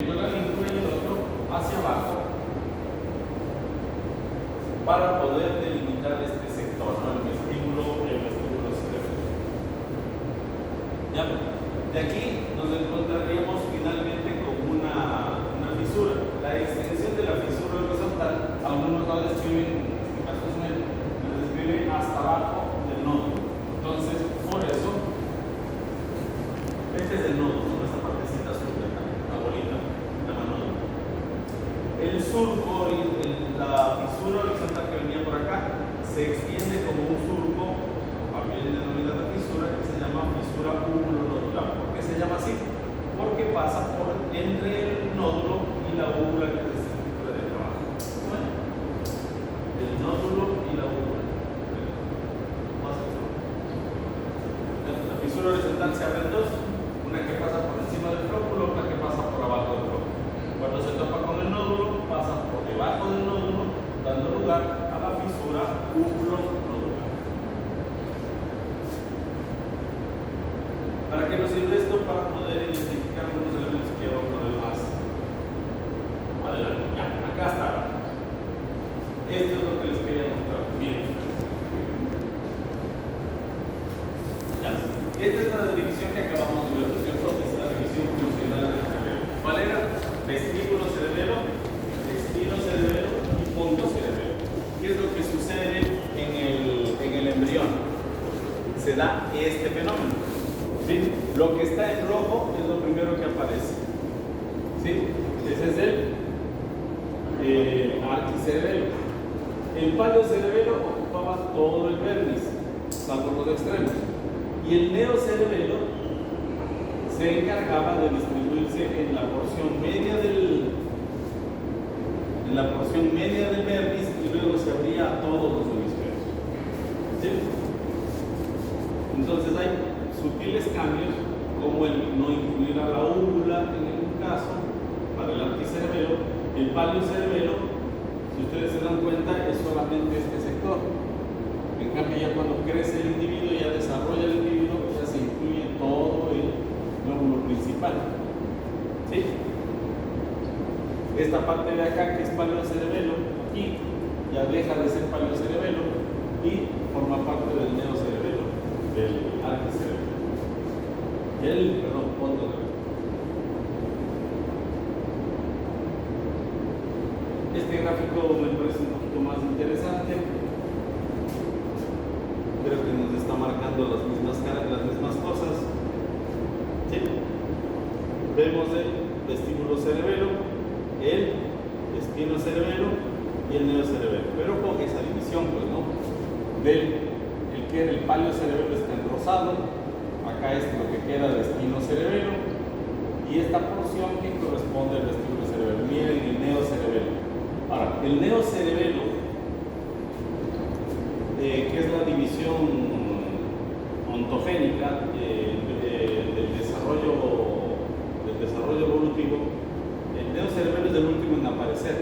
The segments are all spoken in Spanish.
subiendo la língula y el otro hacia abajo para poder delimitar este sector, ¿no? El vestíbulo cerebral. ¿Ya? De aquí nos encontraríamos finalmente con una fisura. La extensión de la fisura horizontal, algunos la describen, en este caso es medio, la describen hasta abajo del nódulo. Entonces, por eso, este es el nódulo, esta partecita azul de acá, la bolita, la nódulo. El surco, la fisura horizontal que venía por acá, se extiende como un surco, también denominada fisura, que se llama fisura úvulo-nodular. ¿Por qué se llama así? Porque pasa por entre el nódulo y la úvula que es esta estructura de trabajo. Bueno, el nódulo y la úvula. La fisura horizontal se abre en dos, una que pasa por encima del flóculo, otra que pasa por abajo del flóculo. Cuando se topa con el nódulo, pasa por debajo del nódulo, dando lugar a la fisura úvulo-nodular. ¿Para qué nos sirve esto? Para poder identificar algunos elementos que vamos a ver más adelante. Ya, acá está. Esto es lo que les quería mostrar. Bien. Ya. Esta es la división que acabamos de ver, ¿cierto? Es la división funcional del cerebelo. ¿Cuál era? Vestíbulo cerebelo, destino cerebelo y fondo cerebelo. ¿Qué es lo que sucede en el embrión? Se da este fenómeno. ¿Sí? Lo que está en rojo es lo primero que aparece. ¿Sí? Ese es el arquicerebelo. El paliocerebelo ocupaba todo el vermis, salvo los extremos. Y el neocerebelo se encargaba de distribuirse en la porción media del vermis y luego se abría a todos los hemisferios. ¿Sí? Entonces hay sutiles cambios, como el no incluir a la úvula en un caso, para el arquicerebelo. El paliocerebelo, si ustedes se dan cuenta, es solamente este sector. En cambio, ya cuando crece el individuo, ya desarrolla el individuo, ya se incluye todo el lóbulo principal. ¿Sí? Esta parte de acá, que es paliocerebelo, aquí ya deja de ser paliocerebelo y forma parte del neocerebelo, del arquicerebelo. Este gráfico me parece un poquito más interesante. Creo que nos está marcando las mismas cosas. ¿Sí? Vemos el vestíbulo cerebelo, el destino cerebelo y el neocerebelo. Pero con esa división, pues, ¿no? El que era el paliocerebelo está en rosado. Acá es lo que queda destino cerebelo y esta porción que corresponde al vestíbulo cerebelo. Miren el neocerebelo. Ahora, el neocerebelo, que es la división ontogénica del desarrollo evolutivo, el neocerebelo es el último en aparecer,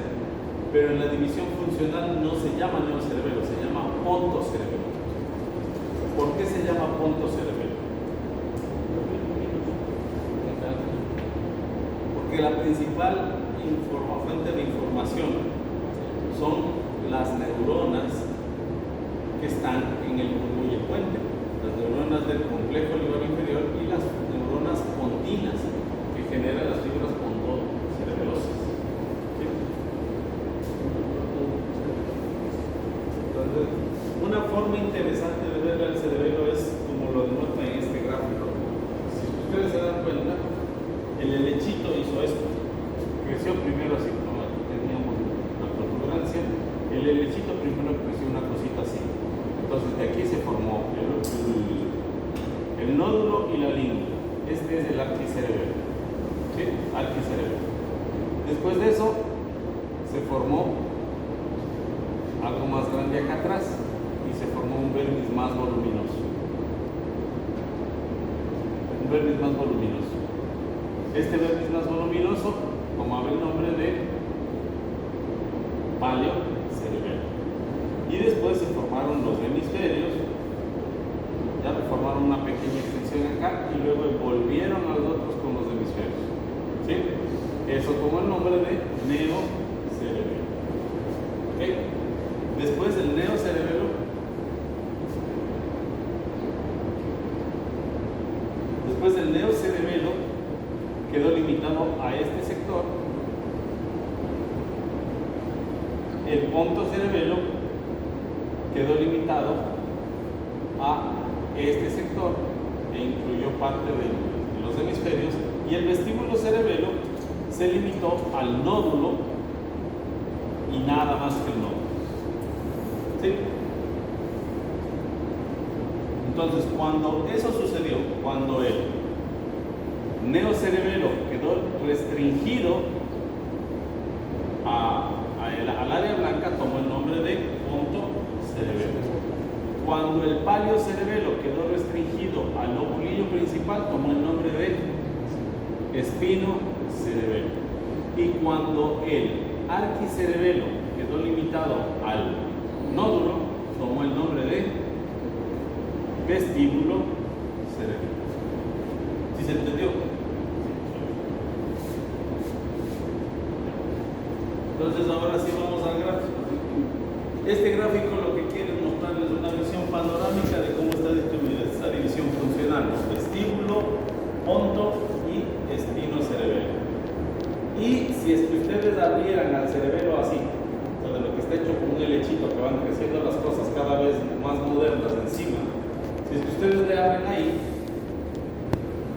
pero en la división funcional no se llama neocerebelo, se llama pontocerebelo. ¿Por qué se llama pontocerebelo? Porque la principal fuente de información son las neuronas que están en el bulbo y el puente, las neuronas del complejo libar inferior y las neuronas pontinas que generan las fibras pontocerebelosas. ¿Sí? Entonces, una forma interesante de ver el cerebelo es como lo denota en este gráfico. Si ustedes se dan cuenta, el helechito hizo esto. Creció primero así, como aquí teníamos la protuberancia. El helechito primero creció una cosita así. Entonces de aquí se formó el nódulo y la língula. Este es el arquicerebelo. ¿Sí? Arquicerebelo. Después de eso se formó algo más grande acá atrás y se formó un vermis más voluminoso. Un vermis más voluminoso. Este vermis más voluminoso tomaba el nombre de paliocerebelo. Y después se formaron los hemisferios, ya formaron una pequeña extensión acá y luego volvieron a los otros con los hemisferios. ¿Sí? Eso tomó el nombre de neocerebelo. ¿Ok? Después del neocerebelo quedó limitado a este sector. El pontocerebelo quedó limitado a este sector e incluyó parte de los hemisferios, y el vestíbulo cerebelo se limitó al nódulo y nada más que el nódulo. ¿Sí? Entonces, cuando eso sucedió, cuando el neocerebelo quedó restringido al área blanca, tomó el nombre de pontocerebelo. Cuando el paliocerebelo quedó restringido al lobulillo principal, tomó el nombre de espinocerebelo. Y cuando el arquicerebelo quedó limitado al nódulo, tomó el nombre de vestíbulo cerebelo. ¿Sí se entendió? Entonces ahora sí vamos al gráfico. Este gráfico lo que quiere es mostrarles una visión panorámica de cómo está distribuida esta división funcional: vestíbulo, ponto y espinocerebelo. Y si es que ustedes abrieran al cerebelo así, o de lo que está hecho como un helechito, que van creciendo las cosas cada vez más modernas encima, si es que ustedes le abren ahí,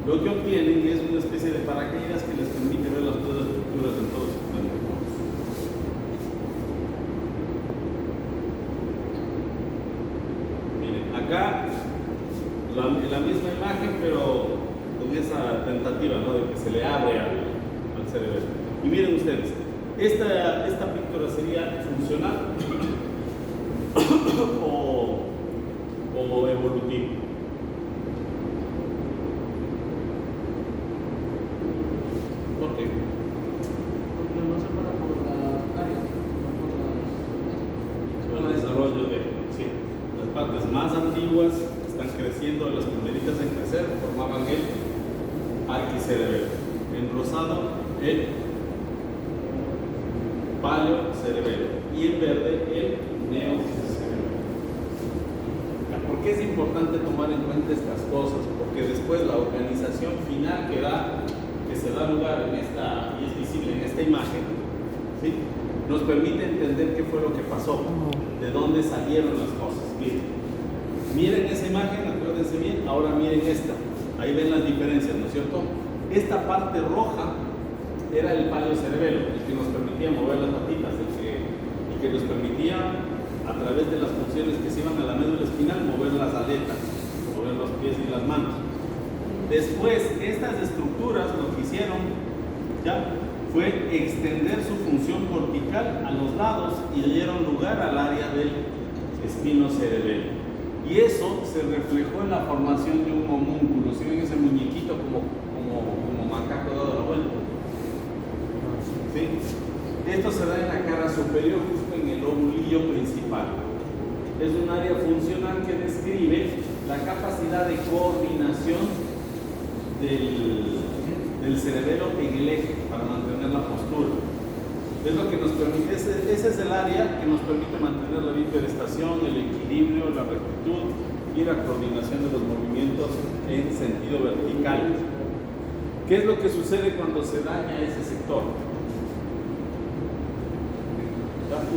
lo que obtienen es una especie de paracaídas que les permite ver las dos estructuras en todo su plano. Miren, acá la misma imagen, pero con esa tentativa, ¿no?, de que se le abre al cerebelo. Y miren ustedes, esta pintura sería funcional o evolutiva. ¿Por qué? Porque no se para por las áreas, no por El desarrollo de, sí, las partes más antiguas están creciendo, las primeritas en crecer formaban el arquicerebelo, en rosado el paliocerebelo y en verde el neocerebelo. ¿Por qué es importante tomar en cuenta estas cosas? Porque después la organización final que se da lugar en esta, y es visible en esta imagen, ¿sí?, nos permite entender qué fue lo que pasó, de dónde salieron las cosas. Miren esa imagen, acuérdense bien. Ahora miren esta, ahí ven las diferencias, ¿no es cierto? Esta parte roja era el paliocerebelo, el que nos permitía mover las patitas, el que nos permitía, a través de las funciones que se iban a la médula espinal, mover las aletas, mover los pies y las manos. Después, estas estructuras lo que hicieron ya fue extender su función cortical a los lados y dieron lugar al área del espinocerebelo. Y eso se reflejó en la formación de un homúnculo. ¿Sí ven ese muñequito como macaco dado la vuelta? ¿Sí? Esto se da en la cara superior, justo en el lobulillo principal. Es un área funcional que describe la capacidad de coordinación del cerebelo en el eje para mantener la postura. Es lo que nos permite, ese es el área que nos permite mantener la bipedestación, el equilibrio, la rectitud y la coordinación de los movimientos en sentido vertical. ¿Qué es lo que sucede cuando se daña ese sector?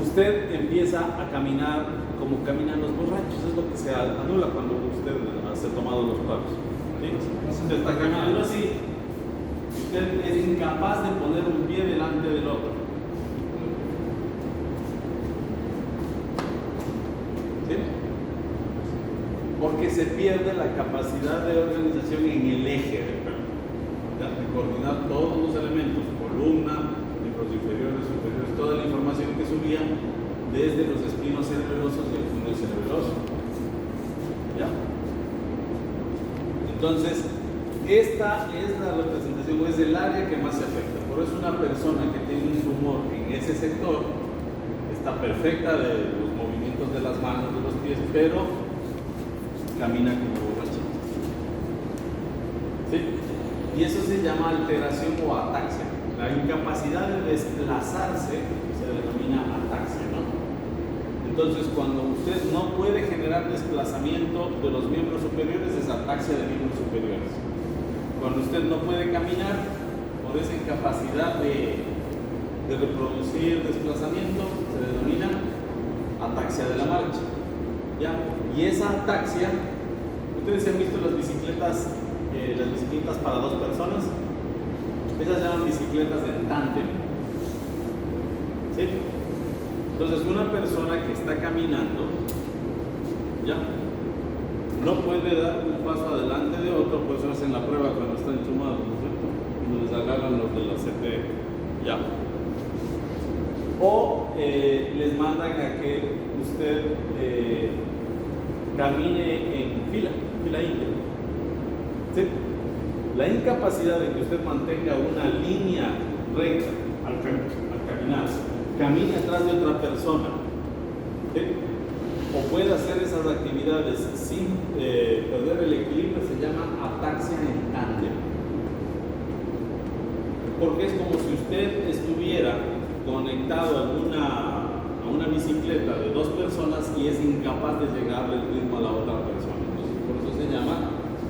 Usted empieza a caminar como caminan los borrachos, es lo que se anula cuando usted se ha tomado los palos. ¿Sí? Usted está caminando así, usted es incapaz de poner un pie delante del otro. ¿Sí? Porque se pierde la capacidad de organización en el eje del cuerpo, de coordinar todos los elementos, columna, miembros inferiores, superiores, toda la información que subía desde los espinos cerebelosos y el túnel cerebeloso. ¿Ya? Entonces, esta es la representación, es el área que más se afecta. Por eso una persona que tiene un tumor en ese sector está perfecta de los movimientos de las manos, de los pies, pero camina como borracho. ¿Sí? Y eso se llama alteración o ataxia. la incapacidad de desplazarse se denomina ataxia, ¿no? Entonces, cuando usted no puede generar desplazamiento de los miembros superiores, es ataxia de miembros superiores. Cuando usted no puede caminar por esa incapacidad de reproducir desplazamiento, se denomina ataxia de la marcha. ¿Ya? Y esa ataxia, ustedes han visto las bicicletas para dos personas, esas se llaman bicicletas de tándem. ¿Sí? Entonces, una persona que está caminando, ¿ya? No puede dar un paso adelante de otro, pues hacen la prueba cuando están chumados, ¿no es cierto? Cuando les agarran los de la CT, ¿ya? O les mandan a que usted camine en fila india. ¿Sí? La incapacidad de que usted mantenga una línea recta al caminar, camine atrás de otra persona, ¿sí? O puede hacer esas actividades sin perder el equilibrio, se llama ataxia en tándem. Porque es como si usted estuviera conectado a una bicicleta de dos personas y es incapaz de llegarle el ritmo a la otra persona. Entonces, por eso se llama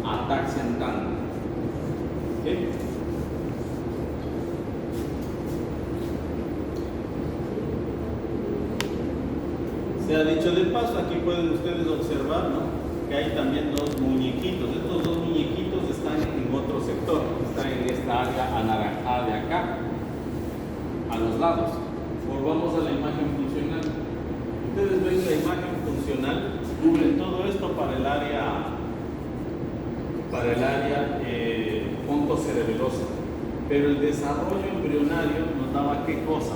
ataxia en tándem. ¿Okay? Se ha dicho de paso, aquí pueden ustedes observar, ¿no?, que hay también dos muñequitos. Estos dos muñequitos están en otro sector, están en esta área anaranjada de acá, a los lados. Volvamos a la imagen funcional. Ustedes ven la imagen funcional, cubren todo esto para el área pontocerebelosa. Pero el desarrollo embrionario nos daba qué cosa,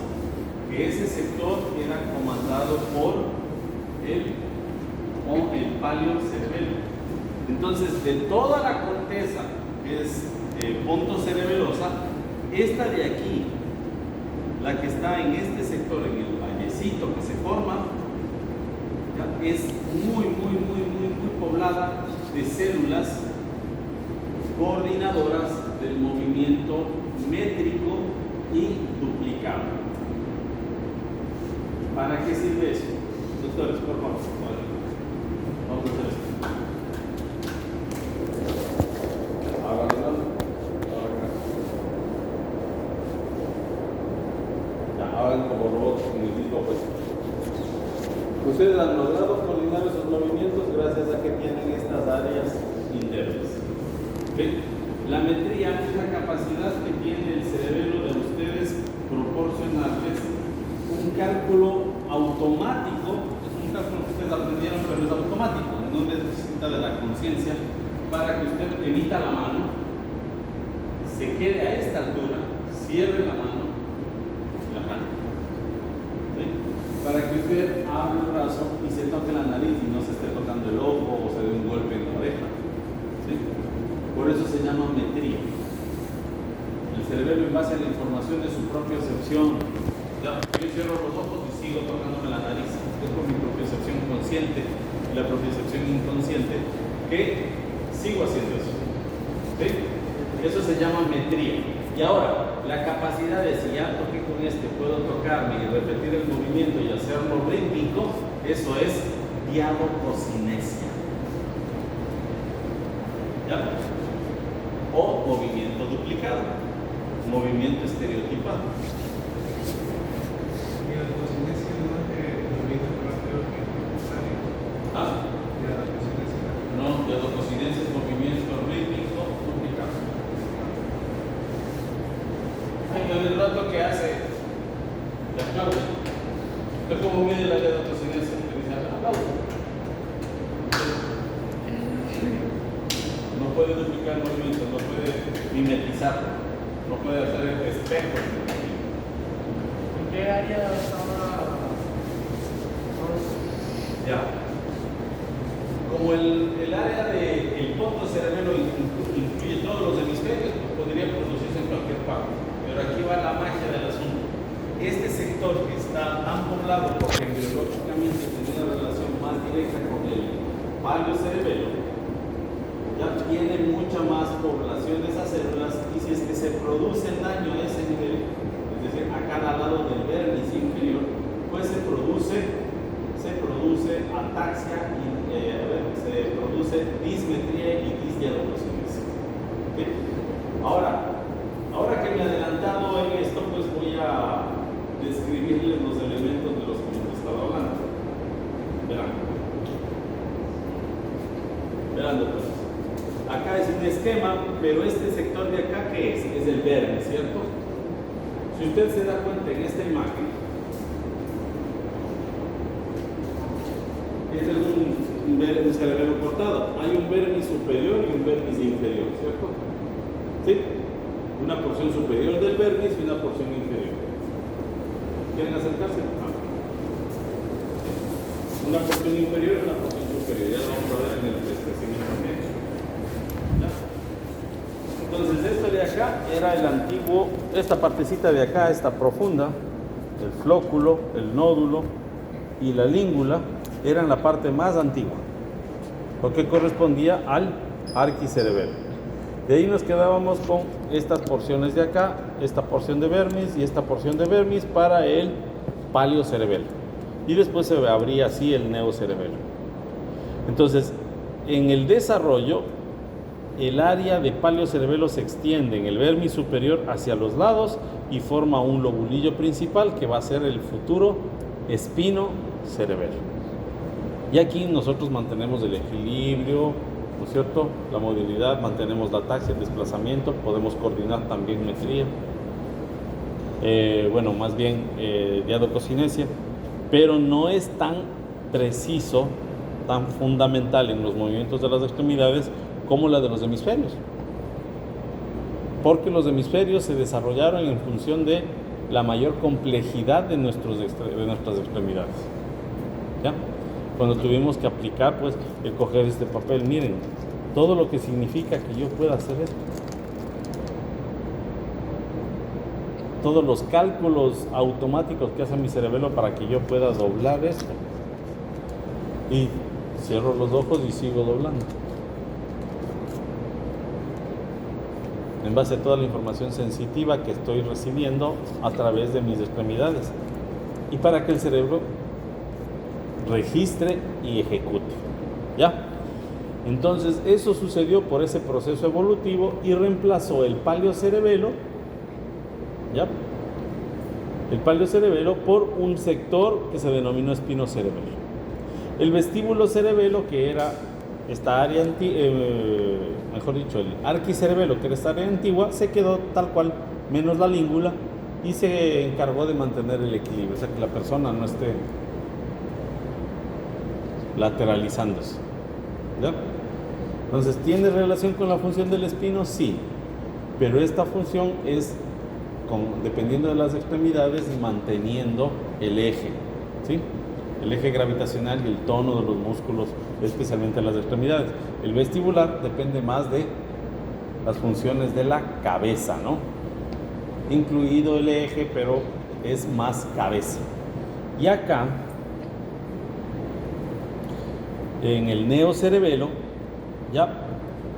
que ese sector era comandado por el paliocerebelo. Entonces, de toda la corteza que es pontocerebelosa, esta de aquí, la que está en este sector, en el vallecito que se forma, ¿ya?, es muy poblada de células coordinadoras del movimiento métrico y duplicado. ¿Para qué sirve eso? Doctores, por favor. Vamos a hacer esto. Hagan como robots, como les digo, pues. Ustedes han logrado coordinar esos movimientos gracias a que tienen estas áreas internas. ¿Okay? La metría es la capacidad que tiene el cerebelo de ustedes proporcionarles un cálculo automático. Es un cálculo que ustedes aprendieron, pero es automático, no necesita de la conciencia, para que usted emita la mano, se quede a esta altura, cierre la mano, ¿sí?, para que usted abra el brazo y se toque la nariz y no se esté tocando el ojo o se dé un golpe en la oreja, ¿sí? Por eso se llama metría. El cerebelo, en base a la información de su propia percepción, ya, yo cierro los ojos y sigo tocándome la nariz, es por mi propiocepción consciente y la propiocepción inconsciente que sigo haciendo eso, ¿sí? Eso se llama metría. Y ahora, la capacidad de, si ya toqué con este, puedo tocarme y repetir el movimiento y hacerlo rítmico, eso es diadococinesia. ¿Ya? O movimiento duplicado, movimiento estereotipado. Diadococinesia no es de movimiento rápido que es necesario. ¿Ah? No, diadococinesia es movimiento rítmico duplicado. En el rato que hace, le aplaude. ¿Usted cómo mide la diadococinesia? Le dice, aplaude. No puede duplicar el movimiento, no puede mimetizarlo, no puede hacer espejos. ¿En qué área estaba? Ya. Como el área del pontocerebelo incluye todos los hemisferios, pues podría producirse en cualquier parte. Pero aquí va la magia del asunto. Este sector que está tan poblado porque embriológicamente tiene una relación más directa con el paliocerebelo, ya tiene mucha más población de esas células y si es que se produce el daño a ese nivel, es decir, a cada lado del vermis inferior, pues se produce ataxia y se produce dismetría y disdiadocosinesia. ¿Okay? Ahora que me he adelantado en esto, pues voy a describirles los elementos de los que hemos estado hablando. Verán, doctores. Acá es un esquema, pero este sector de acá, ¿qué es? Es el vermis, ¿cierto? Si usted se da cuenta en esta imagen, este es un cerebelo cortado. Hay un vermis superior y un vermis inferior, ¿cierto? ¿Sí? Una porción superior del vermis y una porción inferior. ¿Quieren acercarse? Una porción inferior y una porción superior. Ya lo vamos a ver en el crecimiento medio. Entonces, esto de acá era el antiguo, esta partecita de acá, esta profunda, el flóculo, el nódulo y la língula, eran la parte más antigua, lo que correspondía al arquicerebelo. De ahí nos quedábamos con estas porciones de acá, esta porción de vermis y esta porción de vermis para el paleocerebelo. Y después se abría así el neocerebelo. Entonces, en el desarrollo, el área de paleocerebelo se extiende en el vermis superior hacia los lados y forma un lobulillo principal que va a ser el futuro espino cerebelo. Y aquí nosotros mantenemos el equilibrio, ¿no es cierto? La movilidad, mantenemos la ataxia, el desplazamiento, podemos coordinar también metría, más bien diadocosinesia, pero no es tan preciso, tan fundamental en los movimientos de las extremidades como la de los hemisferios, porque los hemisferios se desarrollaron en función de la mayor complejidad de nuestras extremidades. ¿Ya? Cuando tuvimos que aplicar, pues, el coger este papel, miren, todo lo que significa que yo pueda hacer esto. Todos los cálculos automáticos que hace mi cerebelo para que yo pueda doblar esto. Y cierro los ojos y sigo doblando. En base a toda la información sensitiva que estoy recibiendo a través de mis extremidades. Y para que el cerebro registre y ejecute. ¿Ya? Entonces, eso sucedió por ese proceso evolutivo y reemplazó el paleocerebelo, ¿ya? El paleocerebelo por un sector que se denominó espinocerebelo. El vestíbulo cerebelo, que era esta área, mejor dicho, el arquicerebelo, que era esta área antigua, se quedó tal cual, menos la língula, y se encargó de mantener el equilibrio, o sea que la persona no esté lateralizándose. ¿Ya? Entonces, ¿tiene relación con la función del espino? Sí, pero esta función es, dependiendo de las extremidades, manteniendo el eje, ¿sí? El eje gravitacional y el tono de los músculos, especialmente en las extremidades. El vestibular depende más de las funciones de la cabeza, ¿no? Incluido el eje, pero es más cabeza. Y acá, en el neocerebelo, ya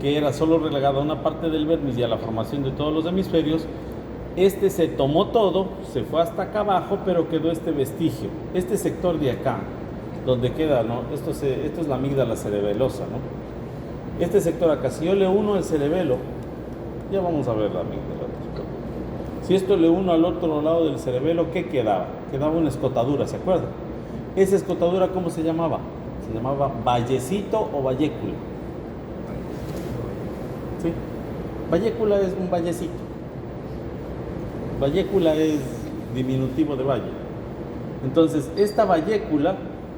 que era solo relegado a una parte del vermis y a la formación de todos los hemisferios, este se tomó todo, se fue hasta acá abajo, pero quedó este vestigio, este sector de acá, donde queda, ¿no? Esto es la amígdala cerebelosa, ¿no? Este sector acá, si yo le uno el cerebelo, ya vamos a ver la amígdala. Si esto le uno al otro lado del cerebelo, ¿qué quedaba? Quedaba una escotadura, ¿se acuerdan? Esa escotadura, ¿cómo se llamaba? Se llamaba vallecito o vallécula. ¿Sí? Vallécula es un vallecito. Vallécula es diminutivo de valle. Entonces, esta vallécula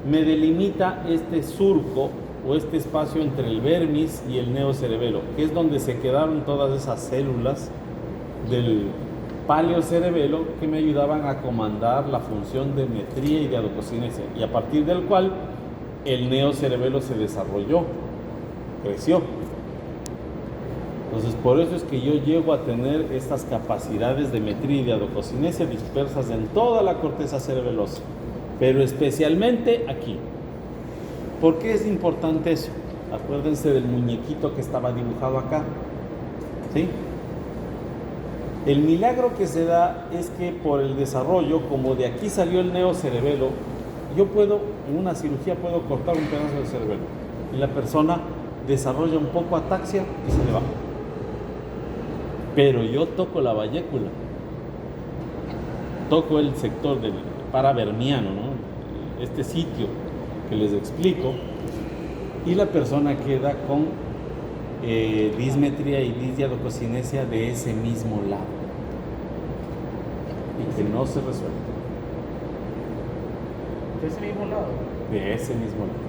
me delimita este surco o este espacio entre el vermis y el neocerebelo, que es donde se quedaron todas esas células del paleocerebelo que me ayudaban a comandar la función de metría y diadocosinesia, y a partir del cual el neocerebelo se desarrolló, creció. Entonces, por eso es que yo llego a tener estas capacidades de metría y diadocosinesia dispersas en toda la corteza cerebelosa, pero especialmente aquí. ¿Por qué es importante eso? Acuérdense del muñequito que estaba dibujado acá, ¿sí? El milagro que se da es que por el desarrollo, como de aquí salió el neocerebelo, yo puedo, en una cirugía puedo cortar un pedazo del cerebelo y la persona desarrolla un poco ataxia y se le va. Pero yo toco la vallécula, toco el sector del paravermiano, ¿no? Este sitio que les explico, y la persona queda con dismetría y disdiadococinesia de ese mismo lado y que no se resuelve. ¿De ese mismo lado? De ese mismo lado.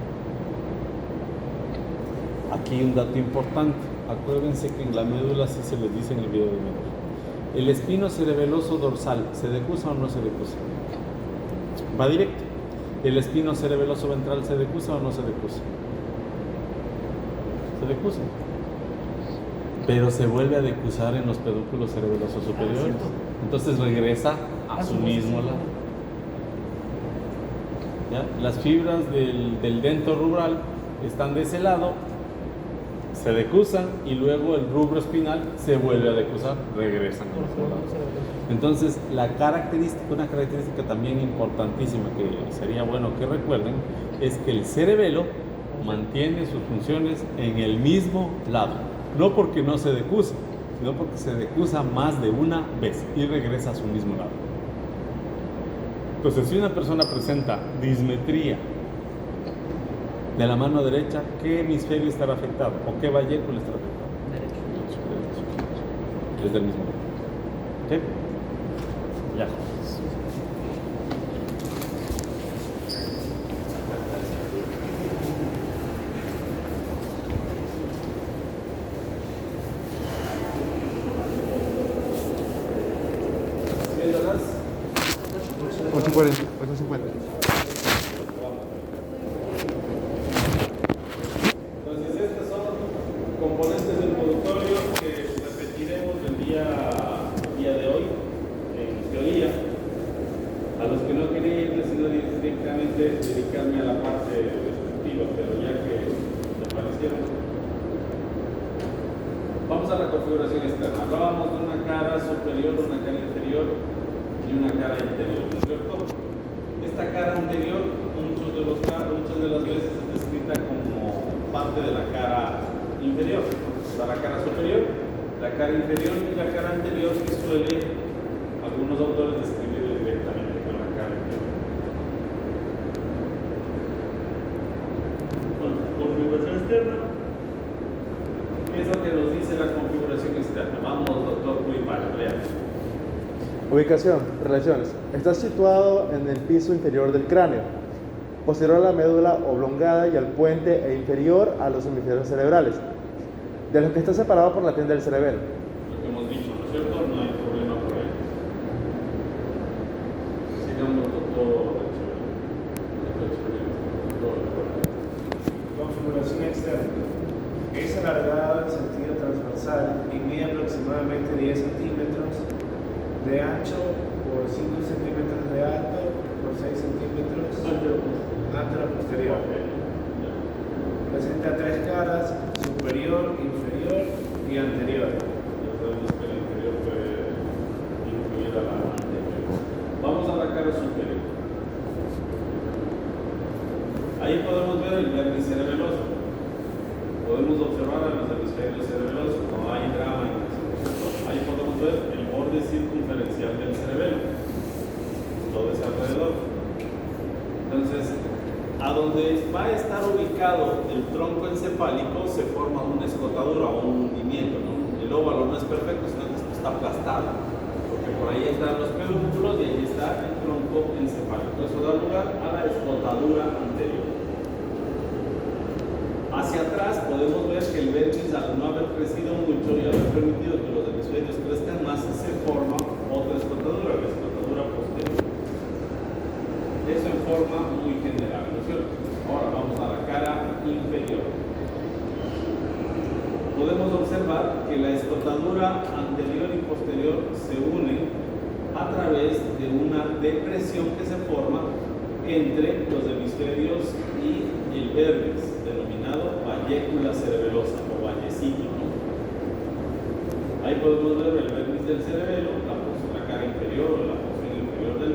Aquí un dato importante. Acuérdense que en la médula sí se les dice en el video de médula. El espino cerebeloso dorsal, ¿se decusa o no se decusa? Va directo. El espino cerebeloso ventral, ¿se decusa o no se decusa? Se decusa. Pero se vuelve a decusar en los pedúnculos cerebelosos superiores. Entonces regresa a su mismo lado. ¿Ya? Las fibras del dento rubral están de ese lado, se decusan y luego el rubro espinal se vuelve a decusar, regresan a otro lado. Entonces, una característica también importantísima que sería bueno que recuerden es que el cerebelo mantiene sus funciones en el mismo lado, no porque no se decusa, sino porque se decusa más de una vez y regresa a su mismo lado. Entonces, si una persona presenta dismetría de la mano derecha, ¿qué hemisferio estará afectado? ¿O qué vallécula estará afectado? Derecho. Es del mismo lado. ¿Ok? Ya. ¿Viéndolas? 8:40, 8:50. Entonces, estos son componentes del productorio que repetiremos el día de hoy, en teoría. A los que no quería ir, decido directamente dedicarme a la parte descriptiva, pero ya que me parecieron. Vamos a la configuración externa. Hablábamos de una cara superior, una cara inferior y una cara interior, ¿no es cierto? Esta cara anterior, muchas de las veces es descrita como parte de la cara inferior. Está la cara superior, la cara inferior y la cara anterior, que suele algunos autores describir directamente con la cara inferior. Bueno, configuración externa. ¿Qué es lo que nos dice la configuración externa? Vamos, doctor Cuipal, lea. Ubicación, relaciones. Está situado en el piso inferior del cráneo, posterior a la médula oblongada y al puente e inferior a los hemisferios cerebrales, de los que está separado por la tienda del cerebelo. Lo que hemos dicho, ¿no es cierto? No hay problema por ahí. Sigamos, doctor. Configuración externa. Es alargado en sentido transversal y mide aproximadamente 10 centímetros de ancho por 5 centímetros de alto por 6 centímetros antero posterior. Presenta 3 caras, superior, inferior y anterior. Ya sabemos que la inferior puede incluir a la anterior. Vamos a la cara superior. Ahí podemos ver el vértice cerebeloso. Podemos observar a los hemisferios cerebelosos, no hay drama en eso. Ahí podemos ver el borde circunferencial del cerebelo, todo es alrededor. Entonces, a donde va a estar ubicado el tronco encefálico se forma una escotadura o un hundimiento, ¿no? El óvalo no es perfecto, sino que está aplastado, porque por ahí están los pedúnculos y ahí está el tronco encefálico. Eso da lugar a la escotadura anterior. Hacia atrás podemos ver que el vértice, al no haber crecido mucho y haber permitido que los hemisferios crezcan más, se forma otra escotadura, la escotadura posterior. Eso en forma muy general, ¿no es cierto? Ahora vamos a la cara inferior. Podemos observar que la escotadura anterior y posterior se unen a través de una depresión que se forma entre los hemisferios y el vértice, denominado vallécula cerebelosa o vallecito, ¿no? Ahí podemos ver el vértice del cerebelo, la cara inferior, la